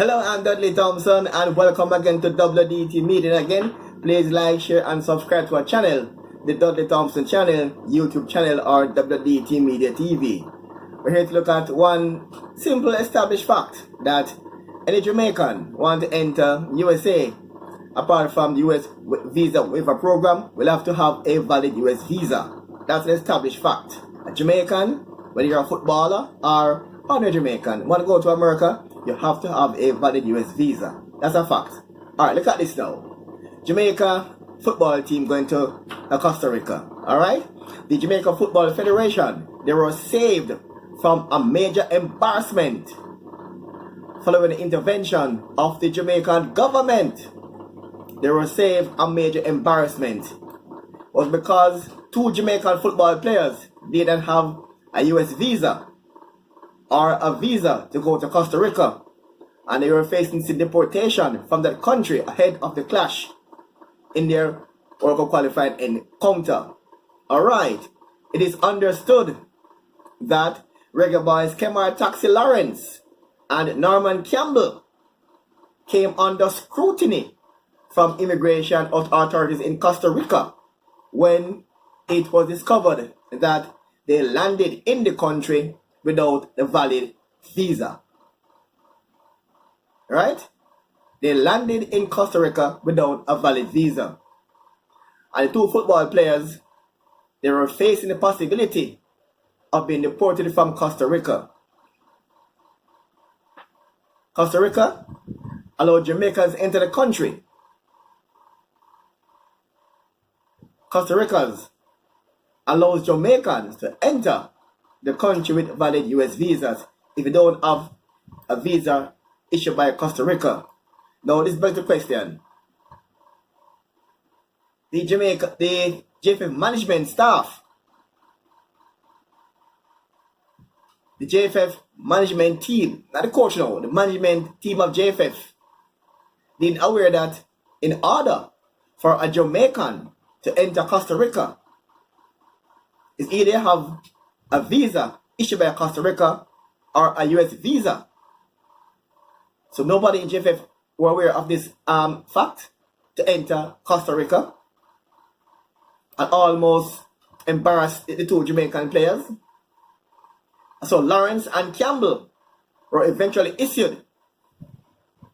Hello, I'm Dudley Thompson and welcome again to WDT Media. Again, please like, share and subscribe to our channel, the Dudley Thompson channel, YouTube channel or WDT Media TV. We're here to look at one simple established fact that any Jamaican want to enter USA apart from the US visa waiver program will have to have a valid US visa. That's an established fact. A Jamaican, whether you're a footballer or a Jamaican, want to go to America, you have to have a valid US visa. That's a fact. Alright, look at this now. Jamaica football team going to Costa Rica. Alright? The Jamaica Football Federation, they were saved from a major embarrassment following the intervention of the Jamaican government. They were saved a major embarrassment. It was because two Jamaican football players didn't have a US visa or a visa to go to Costa Rica, and they were facing deportation from that country ahead of the clash in their World Cup qualifying encounter. Alright, it is understood that reggae boys Kemar Taxi Lawrence and Norman Campbell came under scrutiny from immigration authorities in Costa Rica when it was discovered that they landed in the country without a valid visa. Right? They landed in Costa Rica without a valid visa. And the two football players, they were facing the possibility of being deported from Costa Rica. Costa Rica allowed Jamaicans enter the country. Costa Ricans allows Jamaicans to enter the country with valid US visas if you don't have a visa issued by Costa Rica. Now this begs the question. The JFF management staff, the JFF management team, not the coach now, the management team of JFF, been aware that in order for a Jamaican to enter Costa Rica, is either have a visa issued by Costa Rica or a US visa. So nobody in JFF were aware of this fact to enter Costa Rica and almost embarrassed the two Jamaican players. So Lawrence and Campbell were eventually issued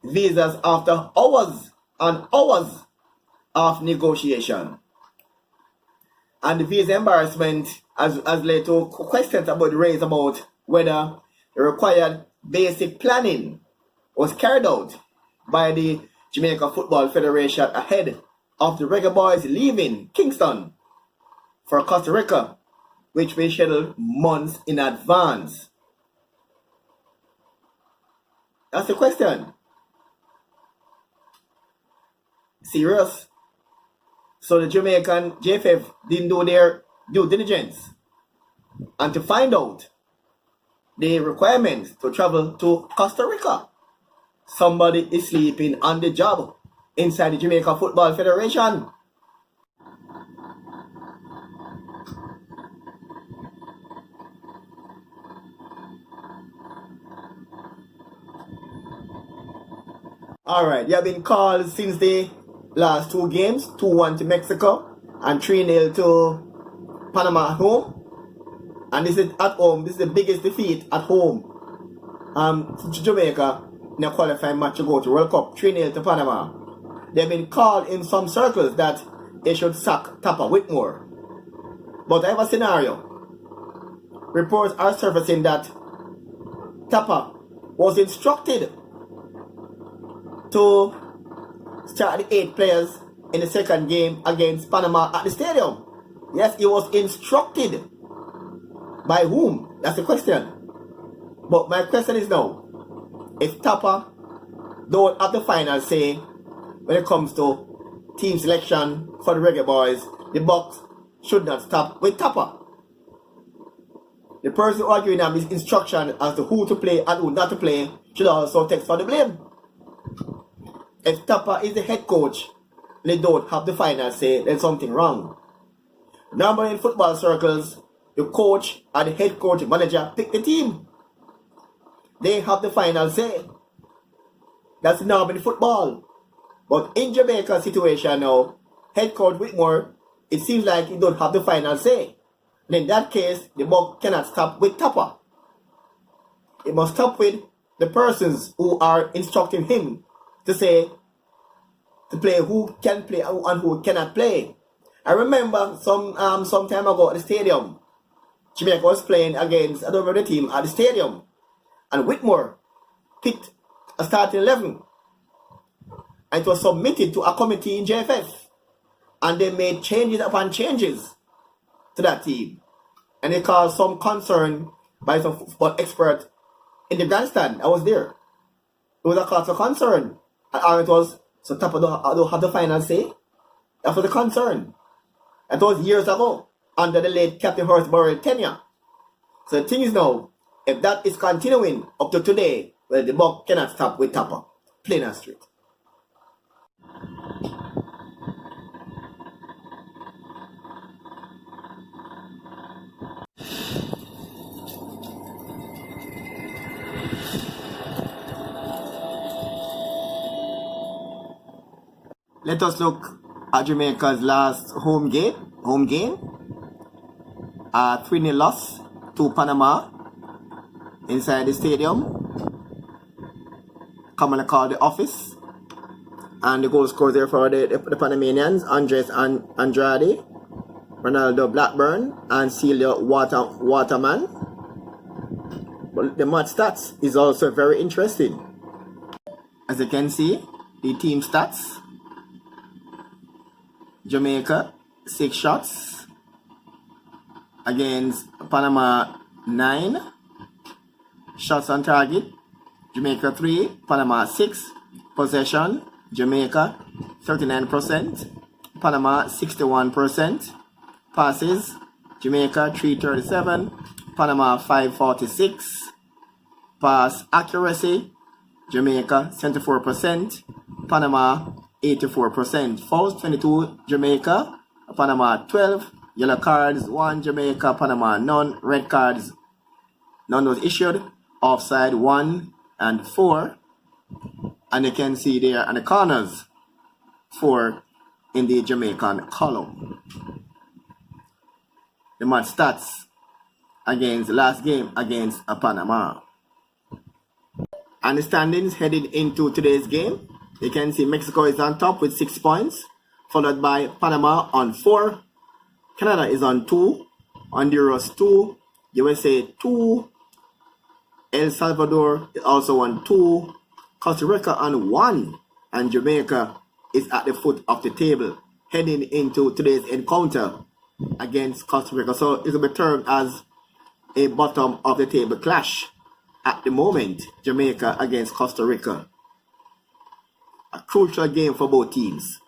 visas after hours and hours of negotiation. And the visa embarrassment has led to questions raised about whether the required basic planning was carried out by the Jamaica Football Federation ahead of the reggae boys leaving Kingston for Costa Rica, which we scheduled months in advance. That's the question. Serious? So the Jamaican JFF didn't do their due diligence and to find out the requirements to travel to Costa Rica. Somebody is sleeping on the job inside the Jamaica Football Federation. Alright, you have been called since the last two games, 2-1 to Mexico and 3-0 to Panama at home. And this is at home. This is the biggest defeat at home to Jamaica in a qualifying match to go to World Cup, 3-0 to Panama. They've been called in some circles that they should sack Tapper Withmore. But I have a scenario. Reports are surfacing that Tapper was instructed to start the 8 players in the second game against Panama at the stadium. Yes, he was instructed. By whom? That's the question. But my question is now, if Tapper don't have the final say when it comes to team selection for the reggae boys, the buck should not stop with Tapper. The person arguing on his instruction as to who to play and who not to play should also take for the blame. If Tapper is the head coach, they don't have the final say, there's something wrong. Normally in football circles, the coach and the head coach manager pick the team. They have the final say. That's normal in football. But in Jamaica situation now, head coach Withmore, it seems like he don't have the final say. And in that case, the buck cannot stop with Tapa. It must stop with the persons who are instructing him to say, to play who can play and who cannot play. I remember some time ago at the stadium, Jamaica was playing against another team at the stadium, and Withmore picked a starting 11, and it was submitted to a committee in JFF, and they made changes upon changes to that team, and it caused some concern by some football expert in the grandstand. I was there. It was a cause of concern, and it was, so Tapa don't have the final say. That was the concern. That was years ago, under the late Captain Horace tenure. So the thing is now, if that is continuing up to today, well, the buck cannot stop with Tapa. Plain and straight. Let us look at Jamaica's last home game. 3-0 loss to Panama inside the stadium, commonly called the office. And the goal scorers there for the Panamanians, Andres Andrade, Ronaldo Blackburn, and Celia Waterman. But the match stats is also very interesting. As you can see, the team stats. Jamaica, 6 shots against Panama, 9 shots on target. Jamaica 3, Panama 6. Possession, Jamaica 39%, Panama 61%. Passes, Jamaica 337, Panama 546. Pass accuracy, Jamaica 74%, Panama 84%. Fouls 22 Jamaica, Panama 12. Yellow cards 1 Jamaica, Panama none. Red cards none was issued. Offside 1 and 4. And you can see there on the corners 4 in the Jamaican column. The match stats against the last game against Panama. And the standings headed into today's game. You can see Mexico is on top with 6 points, followed by Panama on 4. Canada is on 2, Honduras 2, USA 2, El Salvador is also on 2, Costa Rica on 1, and Jamaica is at the foot of the table, heading into today's encounter against Costa Rica. So it will be termed as a bottom of the table clash at the moment, Jamaica against Costa Rica. A crucial game for both teams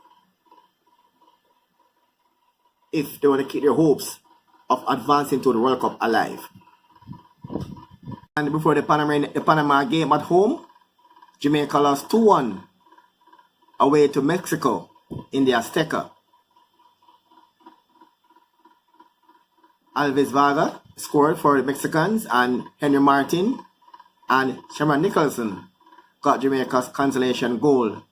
if they want to keep their hopes of advancing to the World Cup alive. And before the Panama game at home, Jamaica lost 2-1 away to Mexico in the Azteca. Alves Vaga scored for the Mexicans, and Henry Martin and Sherman Nicholson got Jamaica's consolation goal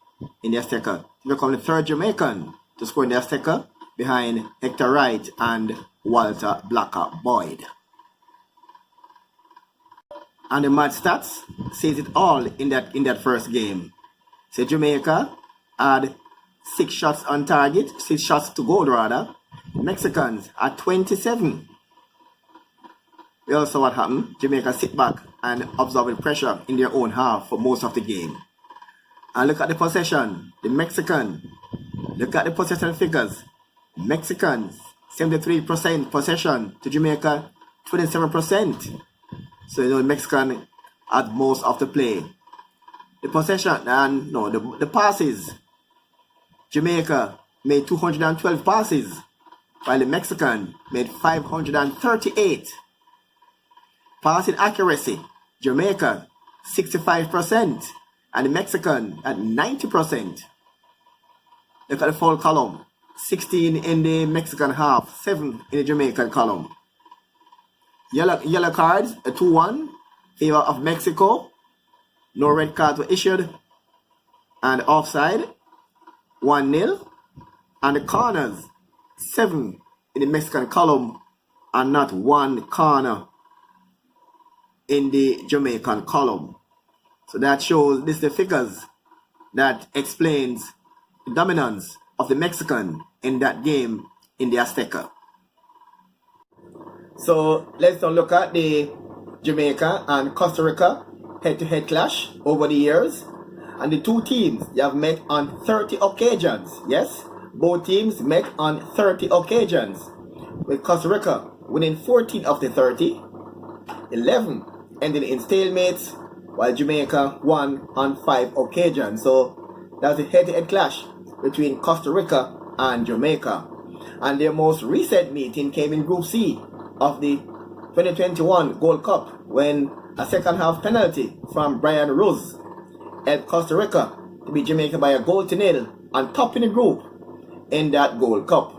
in the Azteca to become the third Jamaican to score in the Azteca, behind Hector Wright and Walter Blacker Boyd. And the match stats says it all in that first game. So Jamaica had 6 shots on target, 6 shots to goal rather. Mexicans had 27. We also saw what happened. Jamaica sit back and absorb the pressure in their own half for most of the game. And look at the possession. The Mexican, look at the possession figures. Mexicans 73% possession to Jamaica 27%. So you know Mexican had most of the play. The possession and the passes. Jamaica made 212 passes, while the Mexican made 538. Passing accuracy, Jamaica 65% and the Mexican at 90%. Look at the foul column. 16 in the Mexican half, 7 in the Jamaican column. Yellow cards, a 2-1, favor of Mexico. No red cards were issued. And offside, 1-0. And the corners, 7 in the Mexican column and not 1 corner in the Jamaican column. So that shows, this is the figures that explains the dominance of the Mexican in that game in the Azteca. So let's now look at the Jamaica and Costa Rica head-to-head clash over the years. And the two teams, they have met on 30 occasions. Yes, both teams met on 30 occasions, with Costa Rica winning 14 of the 30, 11 ending in stalemates, while Jamaica won on 5 occasions. So that's a head-to-head clash between Costa Rica and Jamaica. And their most recent meeting came in Group C of the 2021 Gold Cup, when a second half penalty from Brian Rose helped Costa Rica to beat Jamaica by a 1-0 on top in the group in that Gold Cup.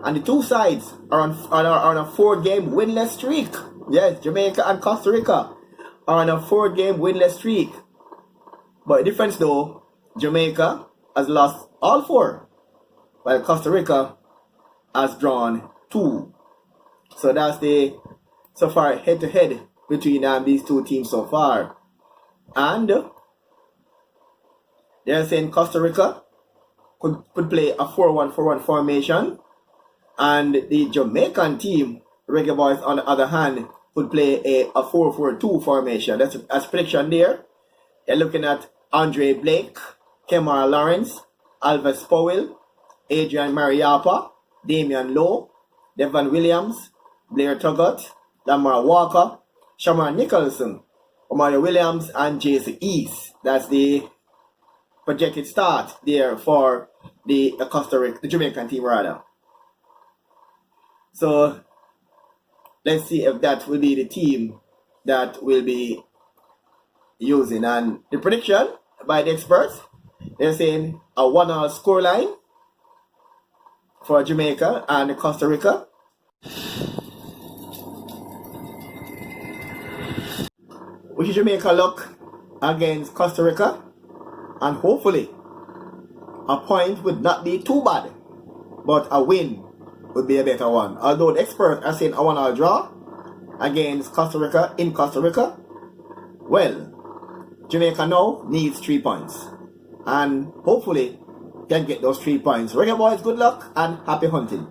And the two sides are on a 4-game winless streak. Yes, Jamaica and Costa Rica are on a 4-game winless streak. But the difference though, Jamaica has lost all 4, while Costa Rica has drawn 2. So that's the so far head-to-head between these two teams so far. And they're saying Costa Rica could play a 4-1-4-1 formation, and the Jamaican team, Reggae Boys, on the other hand, could play a 4-4-2 formation. That's a prediction there. They're looking at Andre Blake, Kemar Lawrence, Alves Powell, Adrian Mariappa, Damian Lowe, Devon Williams, Blair Tuggot, Lamar Walker, Shamar Nicholson, Omari Williams, and Jason East. That's the projected start there for the Jamaican team rather. So let's see if that will be the team that will be using. And the prediction by the experts, they're saying a 1-1 scoreline for Jamaica and Costa Rica. Wish Jamaica luck against Costa Rica, and hopefully a point would not be too bad, but a win would be a better one. Although the experts are saying a 1-1 draw against Costa Rica in Costa Rica, well, Jamaica now needs 3 points, and hopefully can get those 3 points. Reggae Boys, good luck and happy hunting.